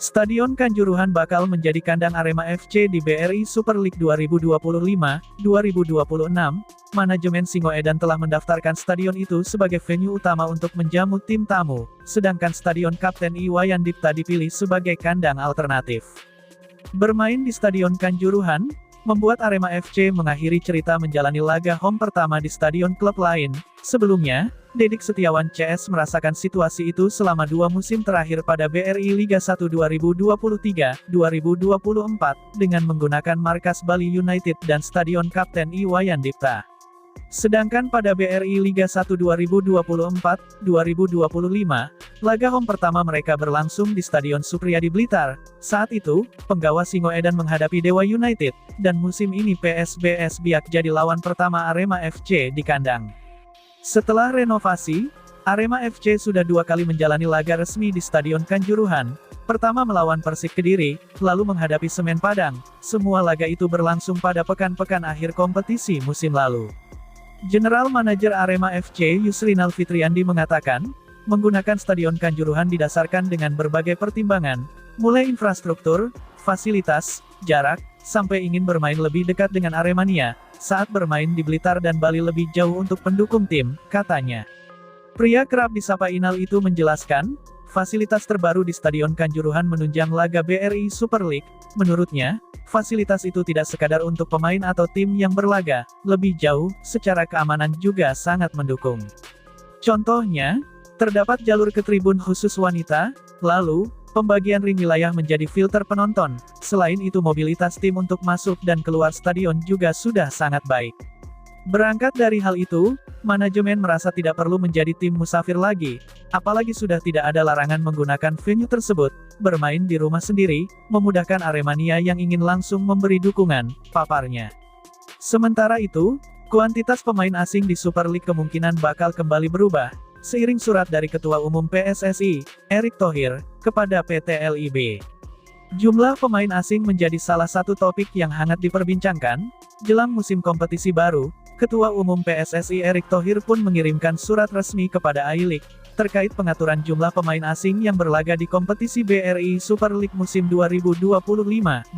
Stadion Kanjuruhan bakal menjadi kandang Arema FC di BRI Super League 2025-2026. Manajemen Singoedan telah mendaftarkan stadion itu sebagai venue utama untuk menjamu tim tamu, sedangkan Stadion Kapten Iwayan Dipta dipilih sebagai kandang alternatif. Bermain di Stadion Kanjuruhan membuat Arema FC mengakhiri cerita menjalani laga home pertama di stadion klub lain. Sebelumnya, Dedik Setiawan CS merasakan situasi itu selama 2 musim terakhir pada BRI Liga 1 2023-2024, dengan menggunakan markas Bali United dan Stadion Kapten Iwayan Dipta. Sedangkan pada BRI Liga 1 2024-2025, laga home pertama mereka berlangsung di Stadion Supriyadi Blitar. Saat itu, penggawa Singoedan menghadapi Dewa United, dan musim ini PSBS Biak jadi lawan pertama Arema FC di kandang. Setelah renovasi, Arema FC sudah 2 kali menjalani laga resmi di Stadion Kanjuruhan. Pertama melawan Persik Kediri, lalu menghadapi Semen Padang. Semua laga itu berlangsung pada pekan-pekan akhir kompetisi musim lalu. General Manager Arema FC Yusrinal Fitriandi mengatakan, menggunakan Stadion Kanjuruhan didasarkan dengan berbagai pertimbangan, mulai infrastruktur, fasilitas, jarak, sampai ingin bermain lebih dekat dengan Aremania, saat bermain di Blitar dan Bali lebih jauh untuk pendukung tim, katanya. Pria kerap disapa Inal itu menjelaskan, fasilitas terbaru di Stadion Kanjuruhan menunjang laga BRI Super League. Menurutnya, fasilitas itu tidak sekadar untuk pemain atau tim yang berlaga, lebih jauh, secara keamanan juga sangat mendukung. Contohnya, terdapat jalur ke tribun khusus wanita, lalu, pembagian ring wilayah menjadi filter penonton. Selain itu mobilitas tim untuk masuk dan keluar stadion juga sudah sangat baik. Berangkat dari hal itu, manajemen merasa tidak perlu menjadi tim musafir lagi, apalagi sudah tidak ada larangan menggunakan venue tersebut, bermain di rumah sendiri, memudahkan Aremania yang ingin langsung memberi dukungan, paparnya. Sementara itu, kuantitas pemain asing di Super League kemungkinan bakal kembali berubah, seiring surat dari Ketua Umum PSSI, Erick Thohir, kepada PT LIB. Jumlah pemain asing menjadi salah satu topik yang hangat diperbincangkan. Jelang musim kompetisi baru, Ketua Umum PSSI Erick Thohir pun mengirimkan surat resmi kepada I-League, terkait pengaturan jumlah pemain asing yang berlaga di kompetisi BRI Super League musim 2025-2026.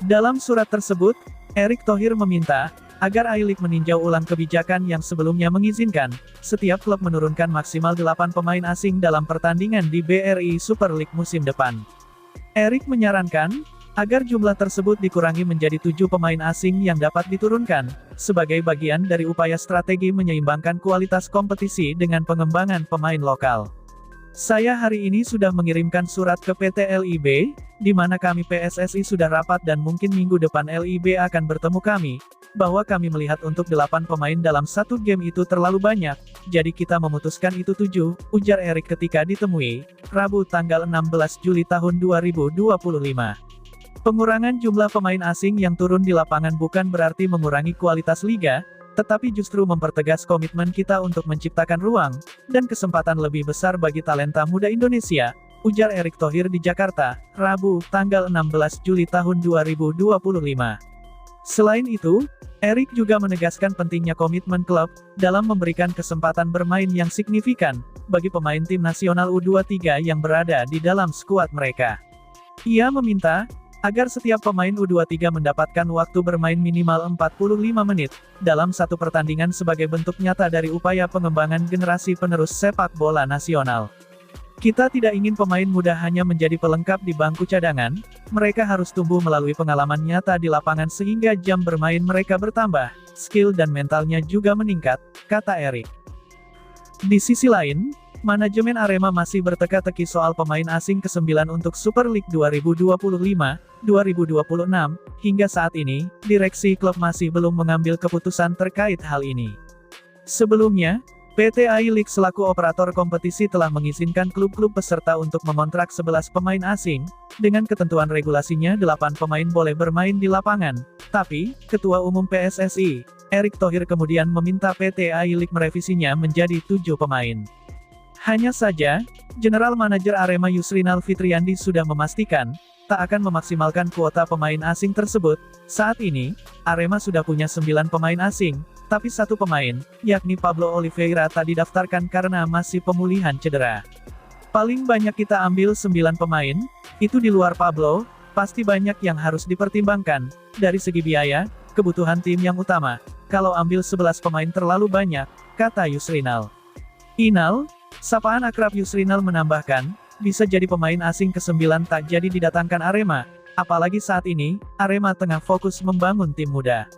Dalam surat tersebut, Erick Thohir meminta, agar I-League meninjau ulang kebijakan yang sebelumnya mengizinkan, setiap klub menurunkan maksimal 8 pemain asing dalam pertandingan di BRI Super League musim depan. Erick menyarankan, agar jumlah tersebut dikurangi menjadi 7 pemain asing yang dapat diturunkan, sebagai bagian dari upaya strategi menyeimbangkan kualitas kompetisi dengan pengembangan pemain lokal. Saya hari ini sudah mengirimkan surat ke PT LIB, di mana kami PSSI sudah rapat dan mungkin minggu depan LIB akan bertemu kami, bahwa kami melihat untuk 8 pemain dalam satu game itu terlalu banyak, jadi kita memutuskan itu 7, ujar Erick ketika ditemui, Rabu tanggal 16 Juli tahun 2025. Pengurangan jumlah pemain asing yang turun di lapangan bukan berarti mengurangi kualitas liga, tetapi justru mempertegas komitmen kita untuk menciptakan ruang dan kesempatan lebih besar bagi talenta muda Indonesia, ujar Erick Thohir di Jakarta, Rabu, tanggal 16 Juli tahun 2025. Selain itu, Erick juga menegaskan pentingnya komitmen klub dalam memberikan kesempatan bermain yang signifikan bagi pemain tim nasional U23 yang berada di dalam skuad mereka. Ia meminta agar setiap pemain U23 mendapatkan waktu bermain minimal 45 menit, dalam satu pertandingan sebagai bentuk nyata dari upaya pengembangan generasi penerus sepak bola nasional. Kita tidak ingin pemain muda hanya menjadi pelengkap di bangku cadangan, mereka harus tumbuh melalui pengalaman nyata di lapangan sehingga jam bermain mereka bertambah, skill dan mentalnya juga meningkat, kata Erick. Di sisi lain, manajemen Arema masih berteka-teki soal pemain asing ke-9 untuk Super League 2025-2026. Hingga saat ini, direksi klub masih belum mengambil keputusan terkait hal ini. Sebelumnya, PT I-League selaku operator kompetisi telah mengizinkan klub-klub peserta untuk mengontrak 11 pemain asing, dengan ketentuan regulasinya 8 pemain boleh bermain di lapangan. Tapi, Ketua Umum PSSI, Erick Thohir kemudian meminta PT I-League merevisinya menjadi 7 pemain. Hanya saja, General Manager Arema Yusrinal Fitriandi sudah memastikan, tak akan memaksimalkan kuota pemain asing tersebut. Saat ini, Arema sudah punya 9 pemain asing, tapi 1 pemain, yakni Pablo Oliveira tak didaftarkan karena masih pemulihan cedera. Paling banyak kita ambil 9 pemain, itu di luar Pablo, pasti banyak yang harus dipertimbangkan, dari segi biaya, kebutuhan tim yang utama. Kalau ambil 11 pemain terlalu banyak, kata Yusrinal. Inal, sapaan akrab Yusrinal menambahkan, bisa jadi pemain asing ke-9 tak jadi didatangkan Arema, apalagi saat ini, Arema tengah fokus membangun tim muda.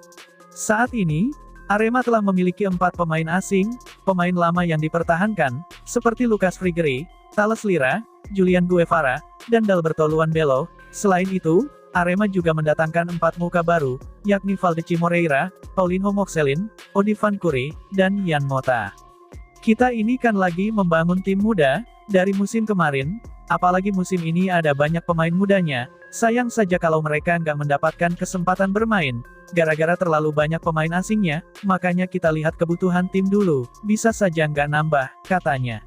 Saat ini, Arema telah memiliki 4 pemain asing, pemain lama yang dipertahankan, seperti Lucas Frigeri, Thales Lira, Julian Guevara, dan Dalberto Luanbelo. Selain itu, Arema juga mendatangkan 4 muka baru, yakni Valdeci Moreira, Paulinho Moxelin, Odi Van Kuri, dan Yan Mota. Kita ini kan lagi membangun tim muda, dari musim kemarin, apalagi musim ini ada banyak pemain mudanya, sayang saja kalau mereka nggak mendapatkan kesempatan bermain. Gara-gara terlalu banyak pemain asingnya, makanya kita lihat kebutuhan tim dulu, bisa saja nggak nambah, katanya.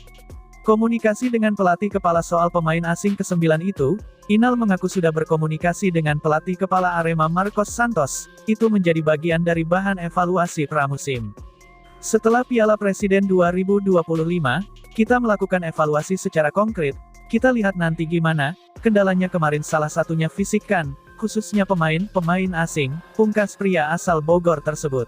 Komunikasi dengan pelatih kepala soal pemain asing ke-9 itu, Inal mengaku sudah berkomunikasi dengan pelatih kepala Arema Marcos Santos, itu menjadi bagian dari bahan evaluasi pramusim. Setelah Piala Presiden 2025, kita melakukan evaluasi secara konkret, kita lihat nanti gimana, kendalanya kemarin salah satunya fisik kan, khususnya pemain asing, pungkas pria asal Bogor tersebut.